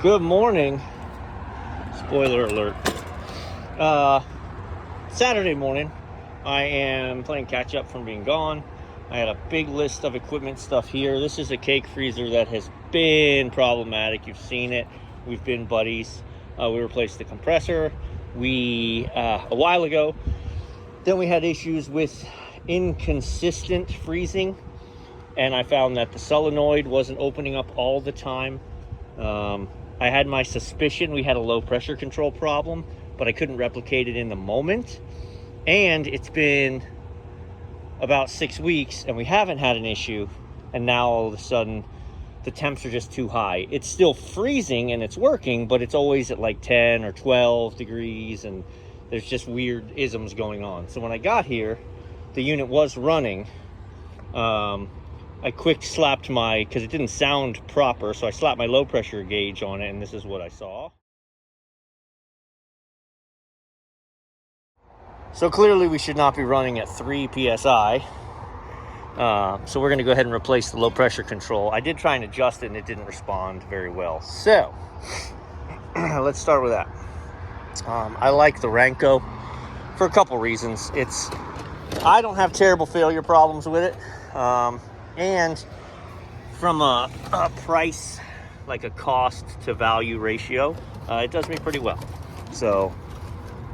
Good morning. Spoiler alert. Saturday morning, I am playing catch up from being gone. I had a big list of equipment stuff here. This is a cake freezer that has been problematic. You've seen it. We've been buddies. We replaced the compressor a while ago. Then we had issues with inconsistent freezing, and I found that the solenoid wasn't opening up all the time. I had my suspicion we had a low pressure control problem, but I couldn't replicate it in the moment. And it's been about 6 weeks and we haven't had an issue. And now all of a sudden the temps are just too high. It's still freezing and it's working, but it's always at like 10 or 12 degrees and there's just weird isms going on. So when I got here, the unit was running. I quick slapped because it didn't sound proper, so I slapped my low pressure gauge on it, and this is what I saw. So clearly we should not be running at 3 PSI. So we're gonna go ahead and replace the low pressure control. I did try and adjust it and it didn't respond very well. So let's start with that. I like the Renko for a couple reasons. I don't have terrible failure problems with it. And from a price, like a cost to value ratio, it does me pretty well. So,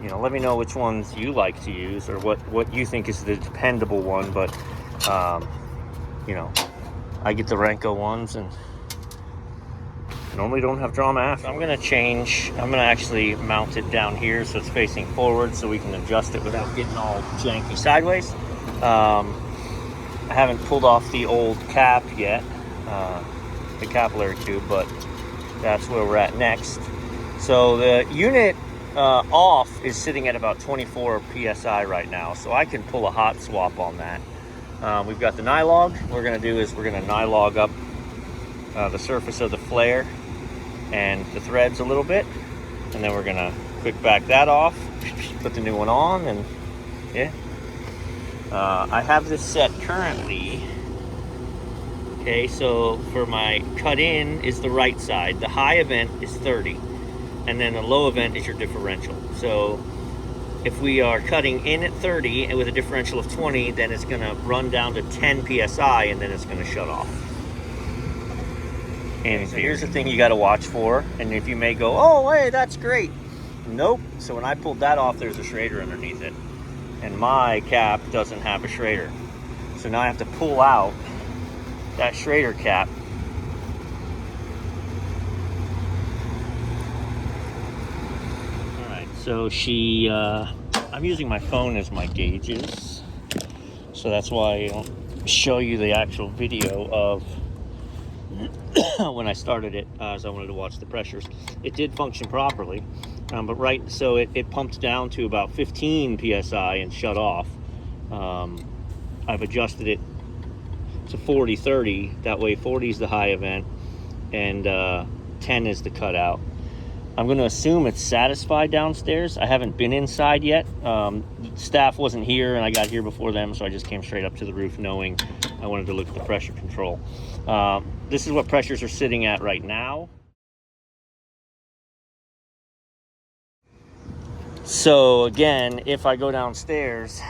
let me know which ones you like to use or what you think is the dependable one. But, I get the Renko ones and normally don't have drama after. I'm going to actually mount it down here so it's facing forward so we can adjust it without getting all janky sideways. I haven't pulled off the old cap yet, the capillary tube, but that's where we're at next. So the unit off is sitting at about 24 PSI right now, so I can pull a hot swap on that. We've got the nylog. What we're going to do is we're going to nylog up the surface of the flare and the threads a little bit, and then we're going to quick back that off, put the new one on, and yeah. I have this set currently. Okay, so for my cut in is the right side. The high event is 30, and then the low event is your differential. So if we are cutting in at 30 and with a differential of 20, then it's going to run down to 10 PSI and then it's going to shut off. And so here's the thing you got to watch for. And if you may go, oh, hey, that's great. Nope. So when I pulled that off, there's a Schrader underneath it. And my cap doesn't have a Schrader. So now I have to pull out that Schrader cap. All right, so I'm using my phone as my gauges. So that's why I don't show you the actual video of when I started it, as I wanted to watch the pressures. It did function properly. But so it pumped down to about 15 PSI and shut off. I've adjusted it to 40, 30. That way 40 is the high event and 10 is the cutout. I'm going to assume it's satisfied downstairs. I haven't been inside yet. Staff wasn't here and I got here before them, so I just came straight up to the roof knowing I wanted to look at the pressure control. This is what pressures are sitting at right now. So again, if I go downstairs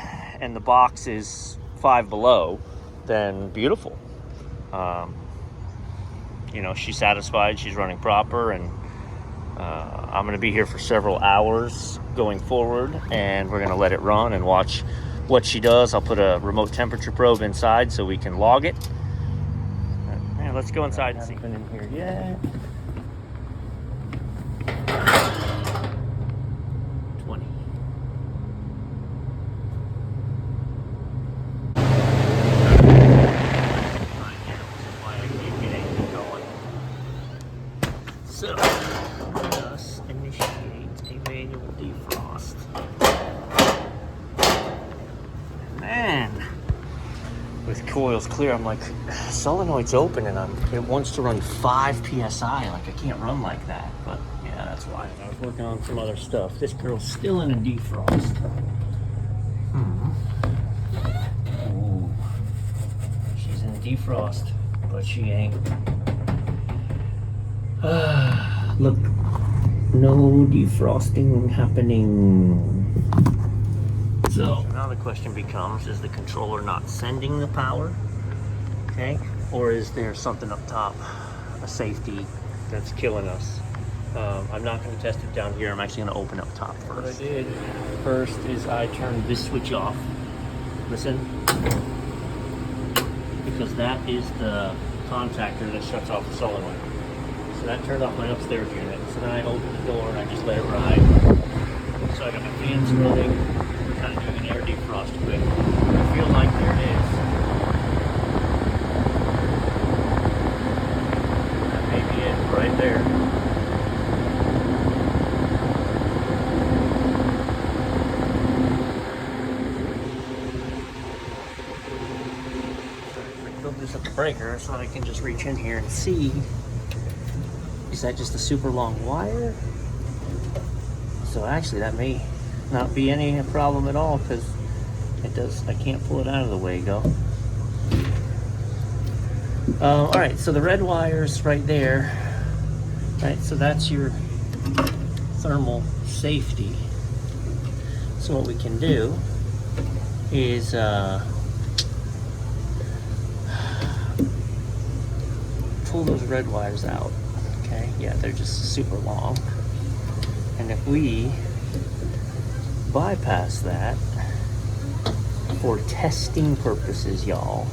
and the box is 5 below, then beautiful. She's satisfied, she's running proper, and I'm going to be here for several hours going forward, and we're going to let it run and watch what she does. I'll put a remote temperature probe inside so we can log it. Let's go inside and see. Been in here yet? 20. So, let us initiate a manual defrost. Man, with coils clear, I'm like, solenoid's open and it wants to run 5 PSI. Like, I can't run like that. But yeah, that's why. I was working on some other stuff. This girl's still in a defrost. Ooh. She's in a defrost, but she ain't. Look, no defrosting happening. So now the question becomes, is the controller not sending the power? Okay, or is there something up top, a safety that's killing us? I'm not going to test it down here. I'm actually going to open up top first. What I did first is I turned this switch off. Listen, because that is the contactor that shuts off the solenoid. So that turned off my upstairs unit. So then I opened the door and I just let it ride. So I got my fans running. I'm kind of doing an air defrost quick. I feel like there it is. That may be it right there. This up the breaker so that I can just reach in here and see. Is that just a super long wire? So actually that may not be any problem at all, because I can't pull it out of the Wago. All right, so the red wire's right there. Right, so that's your thermal safety. So what we can do is pull those red wires out. Okay, yeah, they're just super long. And if we bypass that for testing purposes, y'all,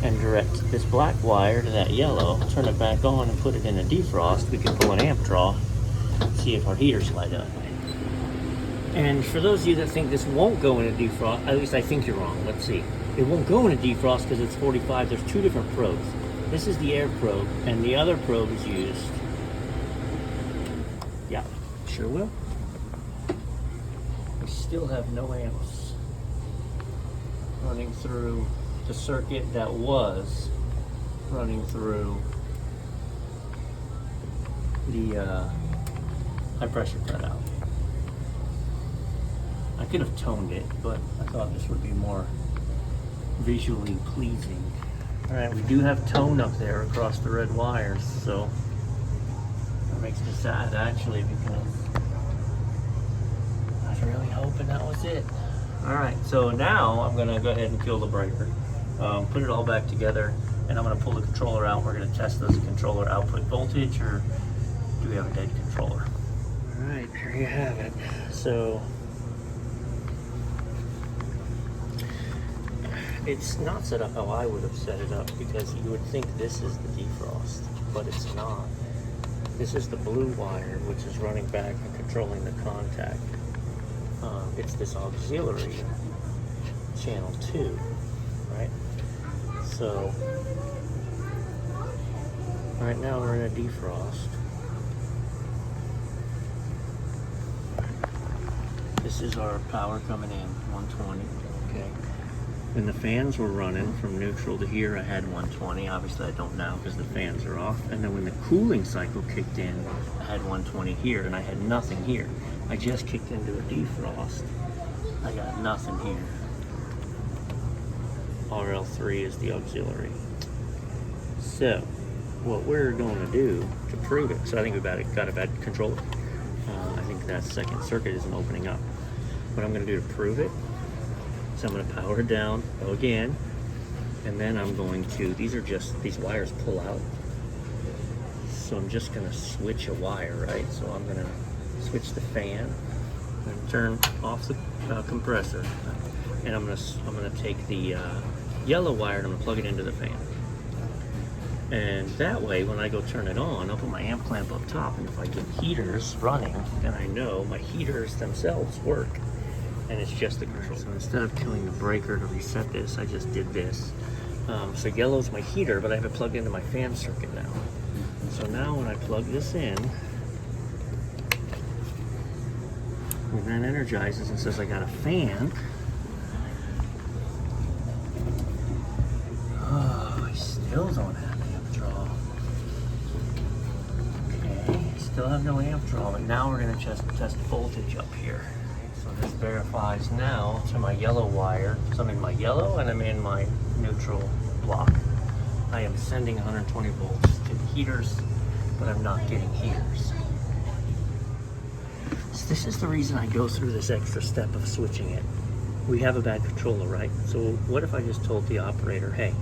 and direct this black wire to that yellow, turn it back on and put it in a defrost, we can pull an amp draw, see if our heaters light up. And for those of you that think this won't go in a defrost, at least I think you're wrong. Let's see. It won't go in a defrost because it's 45. There's two different probes. This is the air probe, and the other probe is used. Yeah, sure will. We still have no amps running through the circuit that was running through the high pressure cutout. I could have toned it, but I thought this would be more visually pleasing. All right, we do have tone up there across the red wires, so that makes me sad actually, because I was really hoping that was it. All right, so now I'm gonna go ahead and kill the breaker, put it all back together, and I'm gonna pull the controller out. We're gonna test this controller output voltage, or do we have a dead controller? All right, here you have it. So it's not set up how I would have set it up, because you would think this is the defrost, but it's not. This is the blue wire, which is running back and controlling the contact. It's this auxiliary channel 2, right? So right now we're in a defrost. This is our power coming in, 120, okay? When the fans were running from neutral to here, I had 120. Obviously I don't now because the fans are off. And then when the cooling cycle kicked in, I had 120 here, and I had nothing here. I just kicked into a defrost. I got nothing here. RL3 is the auxiliary. So what we're going to do to prove it, so I think we've got a bad controller. I think that second circuit isn't opening up. What I'm going to do to prove it, so I'm going to power it down, go again, and then I'm going to, these wires pull out. So I'm just going to switch a wire, right? So I'm going to switch the fan and turn off the compressor. And I'm going to take the yellow wire and I'm going to plug it into the fan. And that way, when I go turn it on, I'll put my amp clamp up top, and if I get heaters running, then I know my heaters themselves work. And it's just the control. So instead of killing the breaker to reset this, I just did this. So yellow's my heater, but I have it plugged into my fan circuit now. So now when I plug this in, and that energizes and says I got a fan. Oh, I still don't have amp draw. Okay, still have no amp draw, but now we're gonna just test voltage up here. So this verifies now to my yellow wire. So I'm in my yellow and I'm in my neutral block. I am sending 120 volts to the heaters but I'm not getting heaters. So this is the reason I go through this extra step of switching it. We have a bad controller, right? So what if I just told the operator, hey,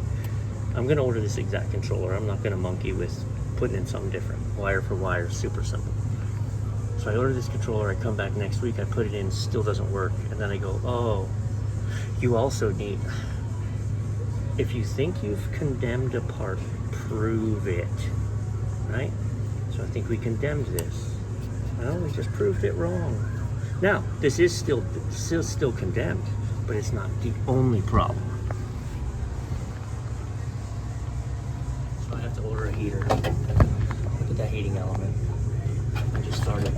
I'm gonna order this exact controller. I'm not gonna monkey with putting in something different. Wire for wire, super simple. So I order this controller, I come back next week, I put it in, still doesn't work. And then I go, oh, you also need, if you think you've condemned a part, prove it, right? So I think we condemned this. Well, we just proved it wrong. Now, this is still condemned, but it's not the only problem. So I have to order a heater. Look at that heating element. I just started.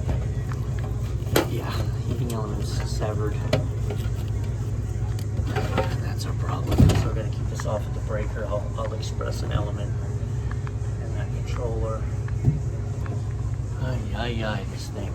Yeah, heating element's severed. That's our problem. So we're gonna keep this off at the breaker. I'll express an element and that controller. Ay, this thing.